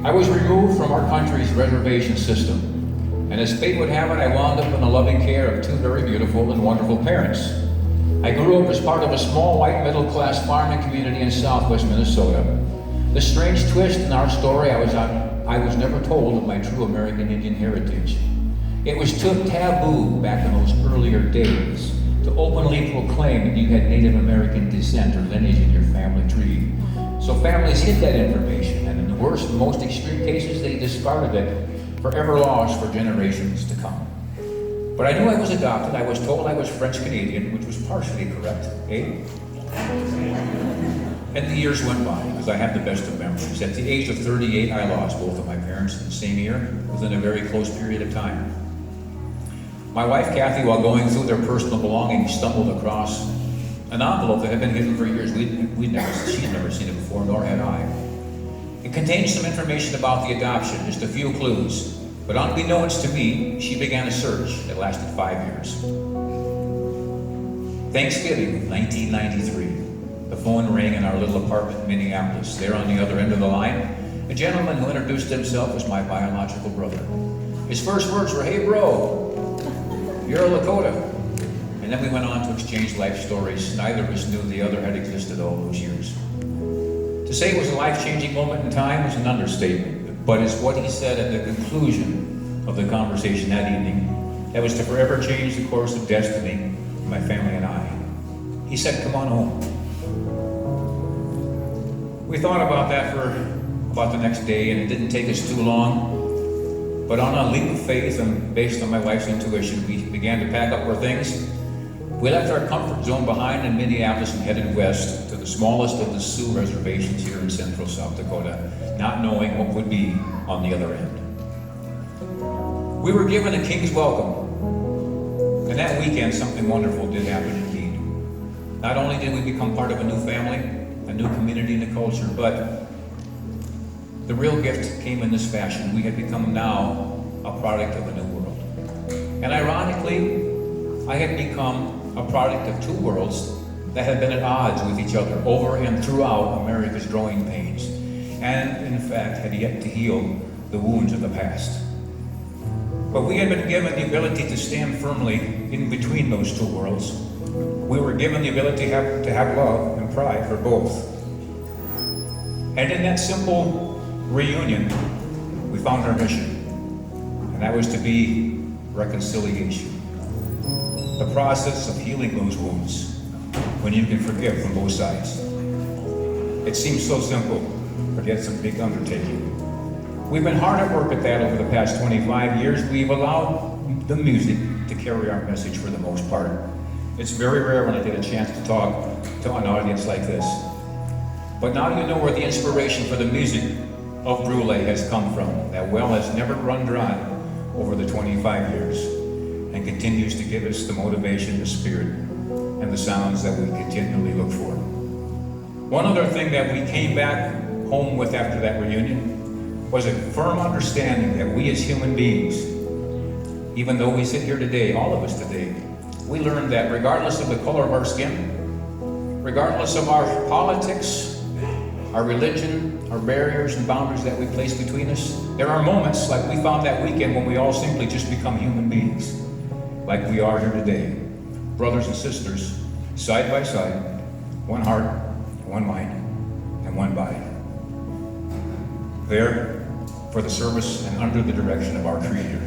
I was removed from our country's reservation system, and as fate would have it, I wound up in the loving care of two very beautiful and wonderful parents. I grew up as part of a small white middle-class farming community in southwest Minnesota. The strange twist in our story, I was never told of my true American Indian heritage. It was taboo back in those earlier days to openly proclaim that you had Native American descent or lineage in your family tree. So families hid that information, and in the worst and most extreme cases, they discarded it, forever lost for generations to come. But I knew I was adopted. I was told I was French-Canadian, which was partially correct, eh? And the years went by, because I have the best of memories. At the age of 38, I lost both of my parents in the same year, within a very close period of time. My wife, Kathy, while going through their personal belongings, stumbled across an envelope that had been hidden for years. She'd never seen it before, nor had I. It contained some information about the adoption, just a few clues. But unbeknownst to me, she began a search that lasted 5 years. Thanksgiving of 1993, the phone rang in our little apartment in Minneapolis. There on the other end of the line, a gentleman who introduced himself as my biological brother. His first words were, "Hey bro, you're a Lakota." And then we went on to exchange life stories. Neither of us knew the other had existed all those years. To say it was a life-changing moment in time was an understatement, but it's what he said at the conclusion of the conversation that evening that was to forever change the course of destiny for my family and I. He said, "Come on home." We thought about that for about the next day, and it didn't take us too long. But on a leap of faith and based on my wife's intuition, we began to pack up our things. We left our comfort zone behind in Minneapolis and headed west to the smallest of the Sioux reservations here in central South Dakota, not knowing what would be on the other end. We were given a king's welcome, and that weekend something wonderful did happen indeed. Not only did we become part of a new family, a new community and a culture, but the real gift came in this fashion. We had become now a product of a new world. And ironically, I had become a product of two worlds that had been at odds with each other over and throughout America's growing pains, and in fact had yet to heal the wounds of the past. But we had been given the ability to stand firmly in between those two worlds. We were given the ability to have love and pride for both. And in that simple reunion, we found our mission, and that was to be reconciliation. The process of healing those wounds when you can forgive from both sides. It seems so simple, but yet it's a big undertaking. We've been hard at work at that over the past 25 years. We've allowed the music to carry our message for the most part. It's very rare when I get a chance to talk to an audience like this. But now you know where the inspiration for the music of Brule has come from. That well has never run dry over the 25 years and continues to give us the motivation, the spirit, and the sounds that we continually look for. One other thing that we came back home with after that reunion was a firm understanding that we as human beings, even though we sit here today, all of us today, we learned that regardless of the color of our skin, regardless of our politics, our religion, our barriers and boundaries that we place between us, there are moments like we found that weekend when we all simply just become human beings, like we are here today, brothers and sisters, side by side, one heart, one mind, and one body. There, for the service and under the direction of our Creator.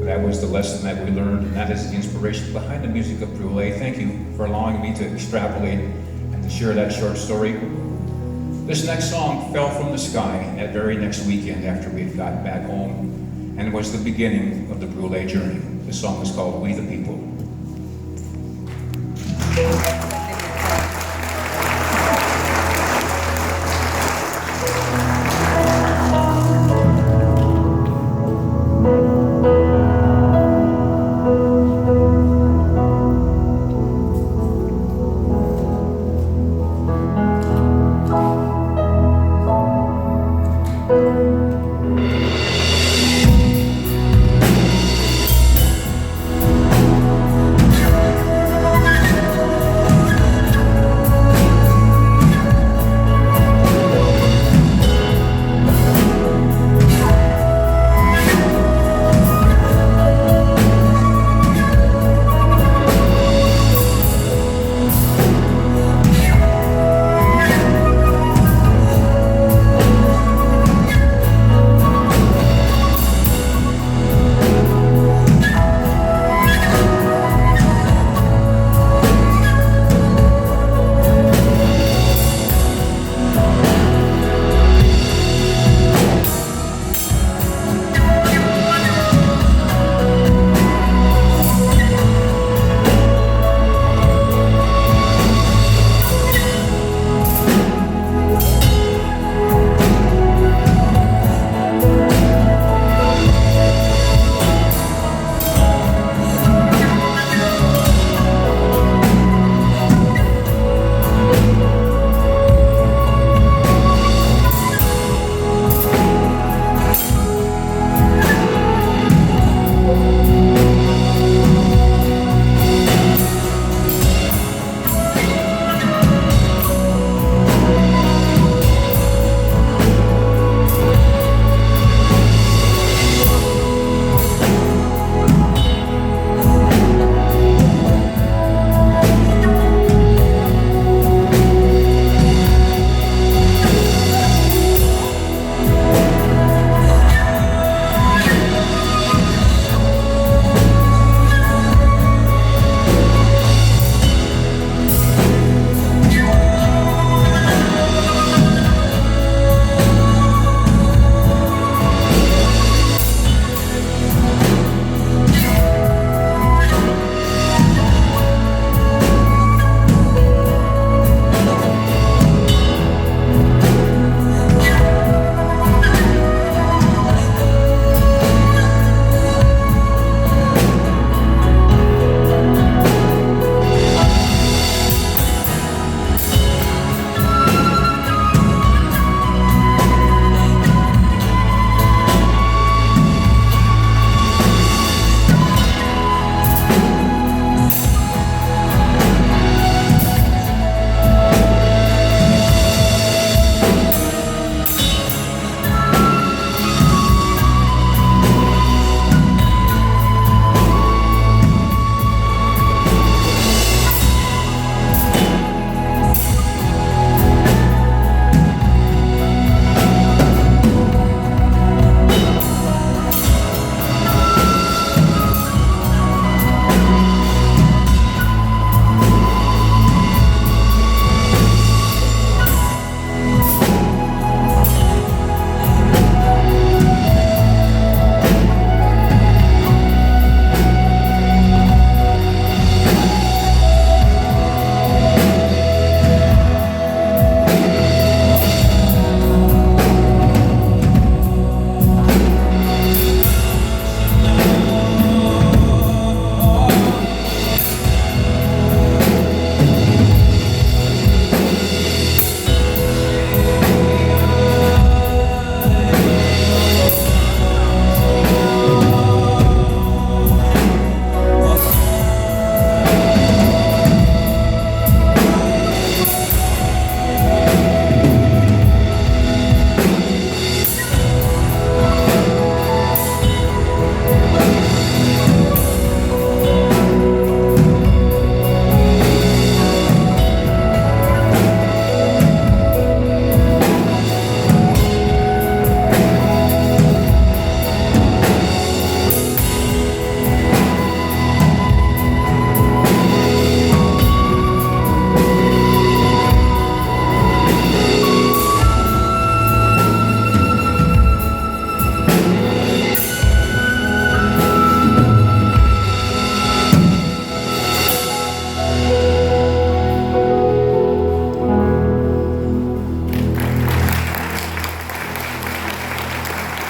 That was the lesson that we learned, and that is the inspiration behind the music of Brule. Thank you for allowing me to extrapolate and to share that short story. This next song fell from the sky that very next weekend after we had gotten back home, and it was the beginning of the Brule journey. The song was called "We the People."